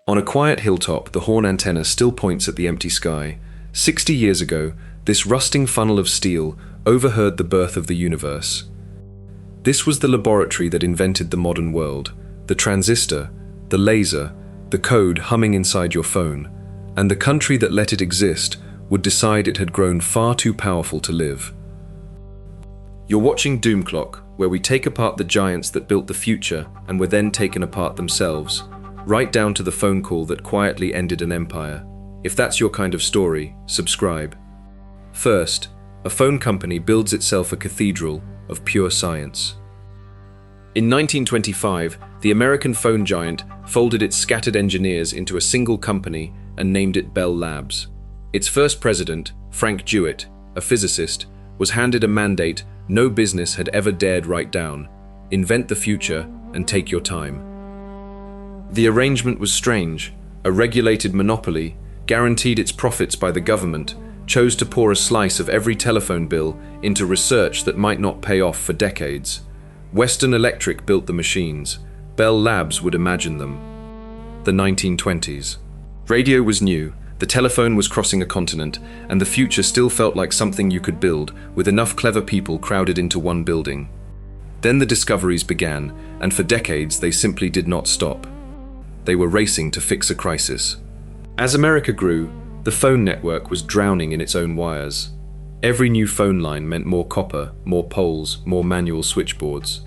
On a quiet hilltop, the horn antenna still points at the empty sky. 60 years ago, this rusting funnel of steel overheard the birth of the universe. This was the laboratory that invented the modern world, the transistor, the laser, the code humming inside your phone, and the country that let it exist would decide it had grown far too powerful to live. You're watching Doom Clock, where we take apart the giants that built the future and were then taken apart themselves, right down to the phone call that quietly ended an empire. If that's your kind of story, subscribe. First, a phone company builds itself a cathedral of pure science. In 1925, the American phone giant folded its scattered engineers into a single company and named it Bell Labs. Its first president, Frank Jewett, a physicist, was handed a mandate no business had ever dared write down: invent the future and take your time. The arrangement was strange. A regulated monopoly, guaranteed its profits by the government, chose to pour a slice of every telephone bill into research that might not pay off for decades. Western Electric built the machines. Bell Labs would imagine them. The 1920s. Radio was new, the telephone was crossing a continent, and the future still felt like something you could build with enough clever people crowded into one building. Then the discoveries began, and for decades they simply did not stop. They were racing to fix a crisis. As America grew, the phone network was drowning in its own wires. Every new phone line meant more copper, more poles, more manual switchboards.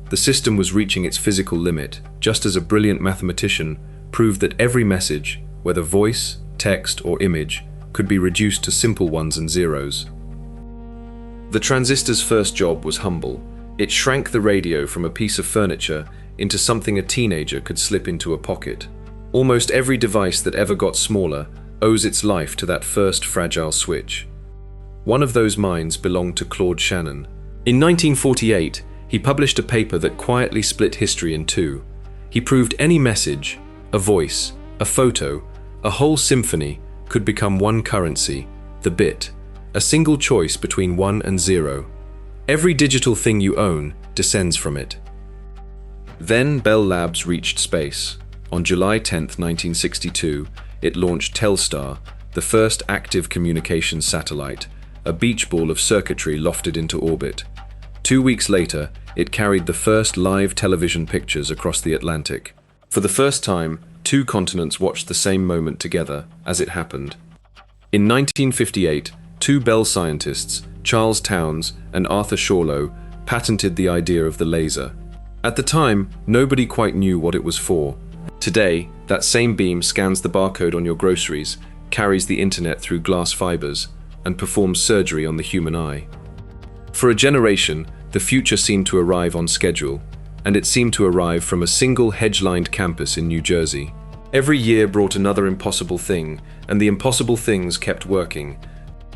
The system was reaching its physical limit, just as a brilliant mathematician proved that every message, whether voice, text, or image, could be reduced to simple ones and zeros. The transistor's first job was humble. It shrank the radio from a piece of furniture into something a teenager could slip into a pocket. Almost every device that ever got smaller owes its life to that first fragile switch. One of those minds belonged to Claude Shannon. In 1948, he published a paper that quietly split history in two. He proved any message, a voice, a photo, a whole symphony could become one currency, the bit, a single choice between 1 and 0. Every digital thing you own descends from it. Then Bell Labs reached space. On July 10, 1962, it launched Telstar, the first active communications satellite, a beach ball of circuitry lofted into orbit. 2 weeks later, it carried the first live television pictures across the Atlantic. For the first time, two continents watched the same moment together as it happened. In 1958, two Bell scientists, Charles Townes and Arthur Shawlow, patented the idea of the laser. At the time, nobody quite knew what it was for. Today, that same beam scans the barcode on your groceries, carries the internet through glass fibers, and performs surgery on the human eye. For a generation, the future seemed to arrive on schedule, and it seemed to arrive from a single hedge-lined campus in New Jersey. Every year brought another impossible thing, and the impossible things kept working.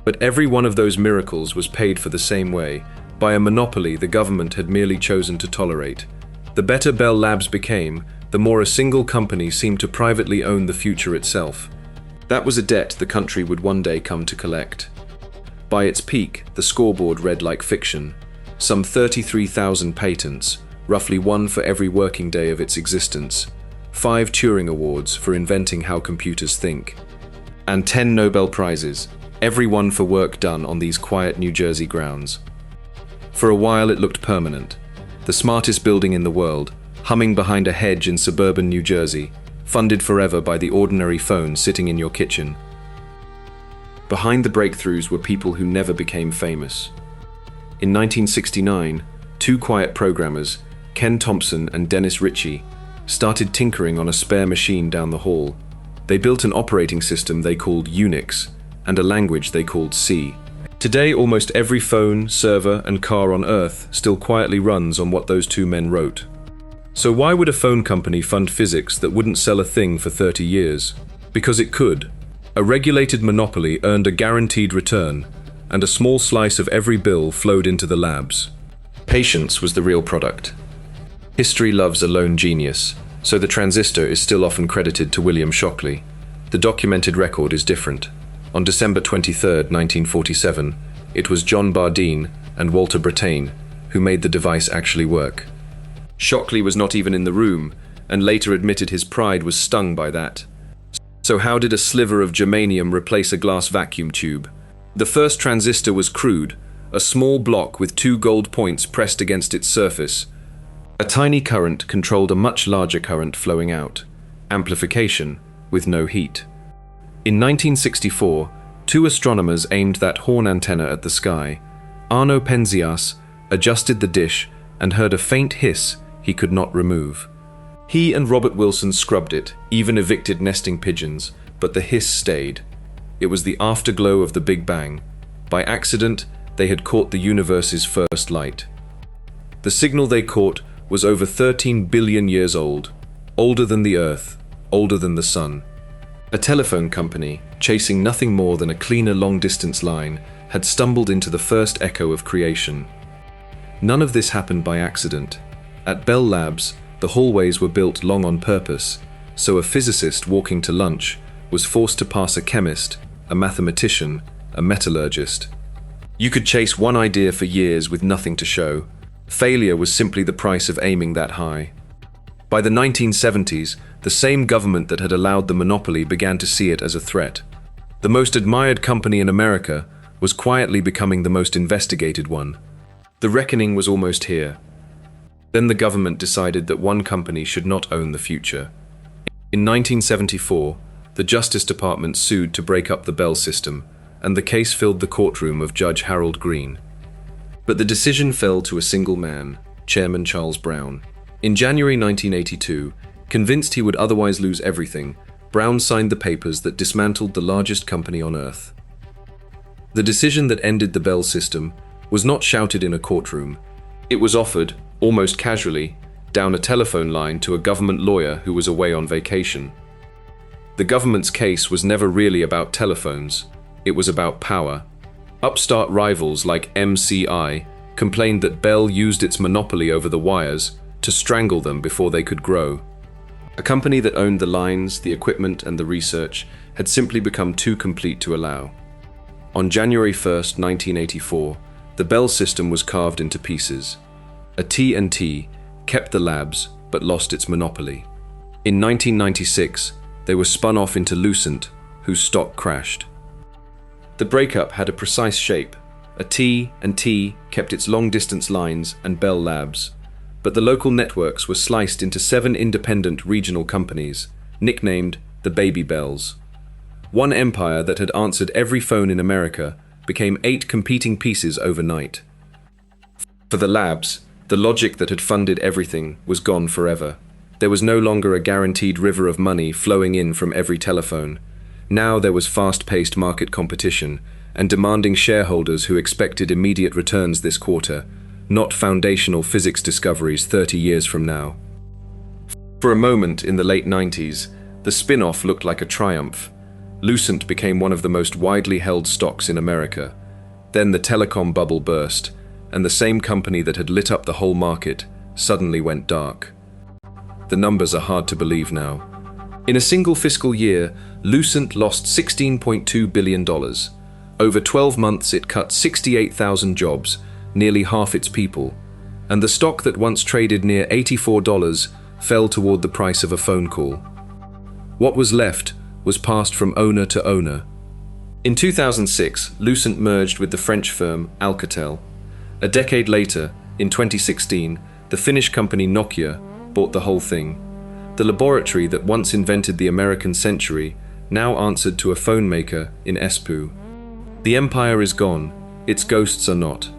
But every one of those miracles was paid for the same way, by a monopoly the government had merely chosen to tolerate. The better Bell Labs became, the more a single company seemed to privately own the future itself. That was a debt the country would one day come to collect. By its peak, the scoreboard read like fiction. Some 33,000 patents, roughly one for every working day of its existence, 5 Turing Awards for inventing how computers think, and 10 Nobel Prizes, every one for work done on these quiet New Jersey grounds. For a while it looked permanent, the smartest building in the world, humming behind a hedge in suburban New Jersey, funded forever by the ordinary phone sitting in your kitchen. Behind the breakthroughs were people who never became famous. In 1969, two quiet programmers, Ken Thompson and Dennis Ritchie, started tinkering on a spare machine down the hall. They built an operating system they called Unix, and a language they called C. Today, almost every phone, server, and car on Earth still quietly runs on what those two men wrote. So why would a phone company fund physics that wouldn't sell a thing for 30 years? Because it could. A regulated monopoly earned a guaranteed return, and a small slice of every bill flowed into the labs. Patience was the real product. History loves a lone genius, so the transistor is still often credited to William Shockley. The documented record is different. On December 23, 1947, it was John Bardeen and Walter Brattain who made the device actually work. Shockley was not even in the room, and later admitted his pride was stung by that. So how did a sliver of germanium replace a glass vacuum tube? The first transistor was crude, a small block with 2 gold points pressed against its surface. A tiny current controlled a much larger current flowing out. Amplification, with no heat. In 1964, 2 astronomers aimed that horn antenna at the sky. Arno Penzias adjusted the dish and heard a faint hiss he could not remove. He and Robert Wilson scrubbed it, even evicted nesting pigeons, but the hiss stayed. It was the afterglow of the Big Bang. By accident, they had caught the universe's first light. The signal they caught was over 13 billion years old, older than the Earth, older than the Sun. A telephone company, chasing nothing more than a cleaner long-distance line, had stumbled into the first echo of creation. None of this happened by accident. At Bell Labs, the hallways were built long on purpose, so a physicist walking to lunch was forced to pass a chemist, a mathematician, a metallurgist. You could chase one idea for years with nothing to show. Failure was simply the price of aiming that high. By the 1970s, the same government that had allowed the monopoly began to see it as a threat. The most admired company in America was quietly becoming the most investigated one. The reckoning was almost here. Then the government decided that one company should not own the future. In 1974, the Justice Department sued to break up the Bell system, and the case filled the courtroom of Judge Harold Green. But the decision fell to a single man, Chairman Charles Brown. In January 1982, convinced he would otherwise lose everything, Brown signed the papers that dismantled the largest company on Earth. The decision that ended the Bell system was not shouted in a courtroom. It was offered, almost casually, down a telephone line to a government lawyer who was away on vacation. The government's case was never really about telephones. It was about power. Upstart rivals like MCI complained that Bell used its monopoly over the wires to strangle them before they could grow. A company that owned the lines, the equipment, and the research had simply become too complete to allow. On January 1st, 1984, the Bell system was carved into pieces. AT&T kept the labs but lost its monopoly. In 1996, they were spun off into Lucent, whose stock crashed. The breakup had a precise shape. AT&T kept its long-distance lines and Bell Labs, but the local networks were sliced into 7 independent regional companies, nicknamed the Baby Bells. One empire that had answered every phone in America became 8 competing pieces overnight. For the labs, the logic that had funded everything was gone forever. There was no longer a guaranteed river of money flowing in from every telephone. Now there was fast-paced market competition and demanding shareholders who expected immediate returns this quarter, not foundational physics discoveries 30 years from now. For a moment in the late 90s, the spin-off looked like a triumph. Lucent became one of the most widely held stocks in America. Then the telecom bubble burst, and the same company that had lit up the whole market suddenly went dark. The numbers are hard to believe now. In a single fiscal year, Lucent lost $16.2 billion. Over 12 months, it cut 68,000 jobs, nearly half its people, and the stock that once traded near $84 fell toward the price of a phone call. What was left was passed from owner to owner. In 2006, Lucent merged with the French firm Alcatel. A decade later, in 2016, the Finnish company Nokia bought the whole thing. The laboratory that once invented the American century now answered to a phone maker in Espoo. The empire is gone, its ghosts are not.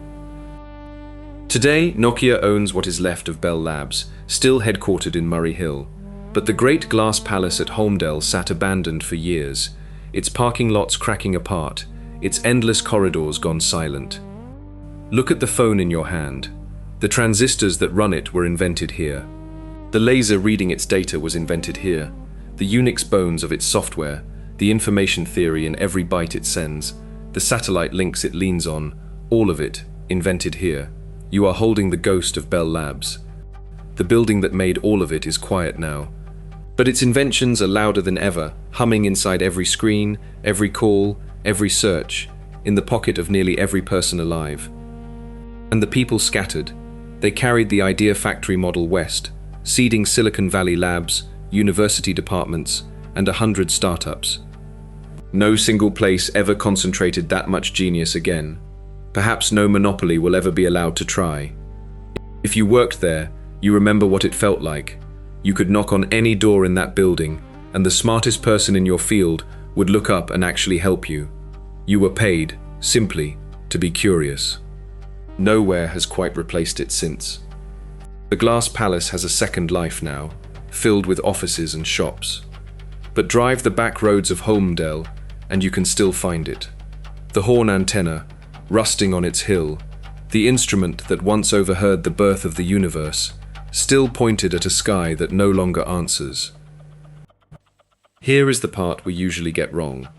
Today, Nokia owns what is left of Bell Labs, still headquartered in Murray Hill. But the great glass palace at Holmdel sat abandoned for years, its parking lots cracking apart, its endless corridors gone silent. Look at the phone in your hand. The transistors that run it were invented here. The laser reading its data was invented here. The Unix bones of its software, the information theory in every byte it sends, the satellite links it leans on, all of it invented here. You are holding the ghost of Bell Labs. The building that made all of it is quiet now. But its inventions are louder than ever, humming inside every screen, every call, every search, in the pocket of nearly every person alive. And the people scattered. They carried the idea factory model west, seeding Silicon Valley labs, university departments, and 100 startups. No single place ever concentrated that much genius again. Perhaps no monopoly will ever be allowed to try. If you worked there, you remember what it felt like. You could knock on any door in that building, and the smartest person in your field would look up and actually help you. You were paid, simply, to be curious. Nowhere has quite replaced it since. The Glass Palace has a second life now, filled with offices and shops. But drive the back roads of Holmdel, and you can still find it. The horn antenna, rusting on its hill, the instrument that once overheard the birth of the universe, still pointed at a sky that no longer answers. Here is the part we usually get wrong.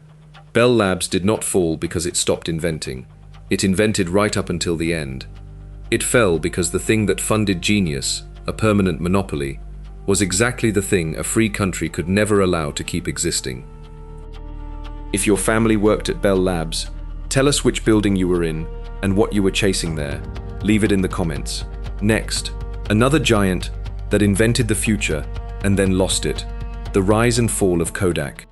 Bell Labs did not fall because it stopped inventing. It invented right up until the end. It fell because the thing that funded genius, a permanent monopoly, was exactly the thing a free country could never allow to keep existing. If your family worked at Bell Labs, tell us which building you were in and what you were chasing there. Leave it in the comments. Next, another giant that invented the future and then lost it. The rise and fall of Kodak.